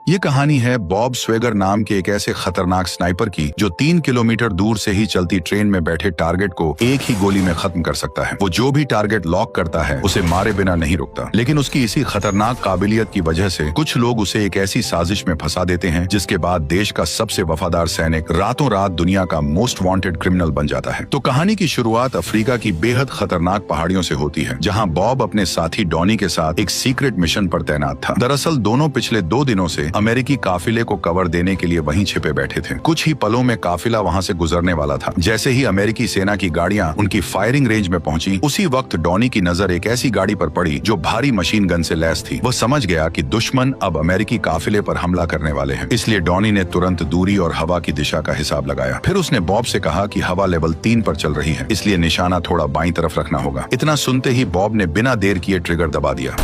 ये कहानी है बॉब स्वेगर नाम के एक ऐसे खतरनाक स्नाइपर की जो 3 किलोमीटर दूर से ही चलती ट्रेन में बैठे टारगेट को एक ही गोली में खत्म कर सकता है। वो जो भी टारगेट लॉक करता है उसे मारे बिना नहीं रुकता। लेकिन उसकी इसी खतरनाक काबिलियत की वजह से कुछ लोग उसे एक ऐसी साजिश में फंसा देते हैं जिसके बाद देश का सबसे वफादार सैनिक रातों रात दुनिया का मोस्ट वांटेड क्रिमिनल बन जाता है। तो कहानी की शुरुआत अफ्रीका की बेहद खतरनाक पहाड़ियों से होती है, जहाँ बॉब अपने साथी डॉनी के साथ एक सीक्रेट मिशन पर तैनात था। दरअसल दोनों पिछले 2 दिनों से अमेरिकी काफिले को कवर देने के लिए वहीं छिपे बैठे थे। कुछ ही पलों में काफिला वहां से गुजरने वाला था। जैसे ही अमेरिकी सेना की गाड़ियां उनकी फायरिंग रेंज में पहुंची, उसी वक्त डॉनी की नजर एक ऐसी गाड़ी पर पड़ी जो भारी मशीन गन से लैस थी। वह समझ गया कि दुश्मन अब अमेरिकी काफिले पर हमला करने वाले हैं। इसलिए डॉनी ने तुरंत दूरी और हवा की दिशा का हिसाब लगाया। फिर उसने बॉब से कहा कि हवा लेवल 3 पर चल रही है, इसलिए निशाना थोड़ा बाईं तरफ रखना होगा। इतना सुनते ही बॉब ने बिना देर किए ट्रिगर दबा दिया।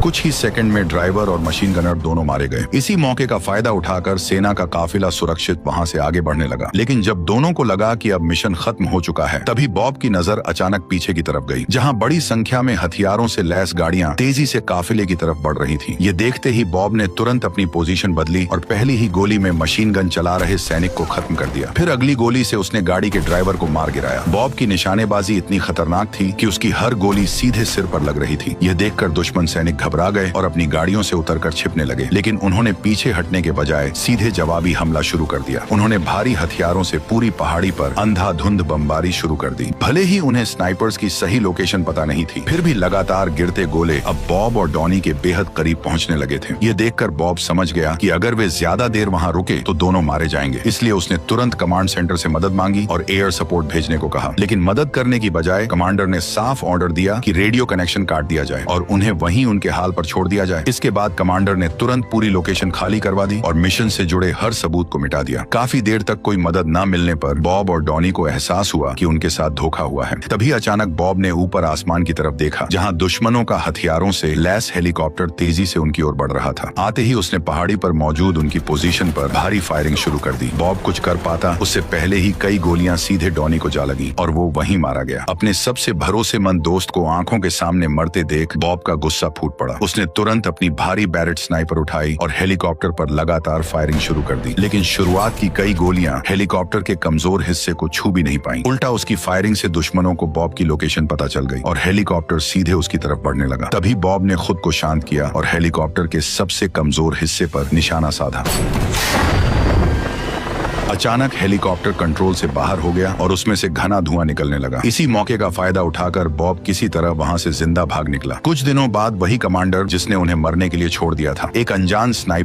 कुछ ही सेकंड में ड्राइवर और मशीन गनर दोनों मारे गए। इसी मौके का फायदा उठाकर सेना का काफिला सुरक्षित वहां से आगे बढ़ने लगा। लेकिन जब दोनों को लगा कि अब मिशन खत्म हो चुका है, तभी बॉब की नजर अचानक पीछे की तरफ गई, जहां बड़ी संख्या में हथियारों से लैस गाड़ियां तेजी से काफिले की तरफ बढ़ रही थीं। ये देखते ही बॉब ने तुरंत अपनी पोजीशन बदली और पहली ही गोली में मशीन गन चला रहे सैनिक को खत्म कर दिया। फिर अगली गोली से उसने गाड़ी के ड्राइवर को मार गिराया। बॉब की निशानेबाजी इतनी खतरनाक थी कि उसकी हर गोली सीधे सिर पर लग रही थी। यह देखकर दुश्मन सैनिक घबरा गए और अपनी गाड़ियों से उतरकर छिपने लगे। लेकिन उन्होंने पीछे हटने के बजाय सीधे जवाबी हमला शुरू कर दिया। उन्होंने भारी हथियारों से पूरी पहाड़ी पर अंधाधुंध बमबारी शुरू कर दी। भले ही उन्हें स्नाइपर्स की सही लोकेशन पता नहीं थी, फिर भी लगातार गिरते गोले अब बॉब और डॉनी के बेहद करीब पहुंचने लगे थे। ये देखकर बॉब समझ गया कि अगर वे ज्यादा देर वहां रुके तो दोनों मारे जाएंगे। इसलिए उसने तुरंत कमांड सेंटर से मदद मांगी और एयर सपोर्ट भेजने को कहा। लेकिन मदद करने की बजाय कमांडर ने साफ ऑर्डर दिया कि रेडियो कनेक्शन काट दिया जाए और उन्हें वहीं उनके हाल पर छोड़ दिया जाए। इसके बाद कमांडर ने तुरंत पूरी लोकेशन खाली करवा दी और मिशन से जुड़े हर सबूत को मिटा दिया। काफी देर तक कोई मदद न मिलने पर बॉब और डॉनी को एहसास हुआ कि उनके साथ धोखा हुआ है। तभी अचानक बॉब ने ऊपर आसमान की तरफ देखा, जहां दुश्मनों का हथियारों से लैस हेलीकॉप्टर तेजी से उनकी ओर बढ़ रहा था। आते ही उसने पहाड़ी पर मौजूद उनकी पोजीशन पर भारी फायरिंग शुरू कर दी। बॉब कुछ कर पाता उससे पहले ही कई गोलियां सीधे डॉनी को जा लगी और वो वहीं मारा गया। अपने सबसे भरोसेमंद दोस्त को आंखों के सामने मरते देख बॉब का गुस्सा फूट पड़ा। उसने तुरंत अपनी भारी बैरेट स्नाइपर उठाई और हेलीकॉप्टर पर लगातार फायरिंग शुरू कर दी। लेकिन शुरुआत की कई गोलियां हेलीकॉप्टर के कमजोर हिस्से को छू भी नहीं पाई। उल्टा उसकी फायरिंग से दुश्मनों को बॉब की लोकेशन पता चल गई और हेलीकॉप्टर सीधे उसकी तरफ बढ़ने लगा। तभी बॉब ने खुद को शांत किया और हेलीकॉप्टर के सबसे कमजोर हिस्से पर निशाना साधा। अचानक हेलीकॉप्टर कंट्रोल से बाहर हो गया और उसमें से घना धुआं निकलने लगा। इसी मौके का फायदा उठाकर बॉब किसी तरह वहां से जिंदा भाग निकला। कुछ दिनों बाद वही कमांडर जिसने उन्हें मरने के लिए छोड़ दिया था, एक अनजान स्नाइपर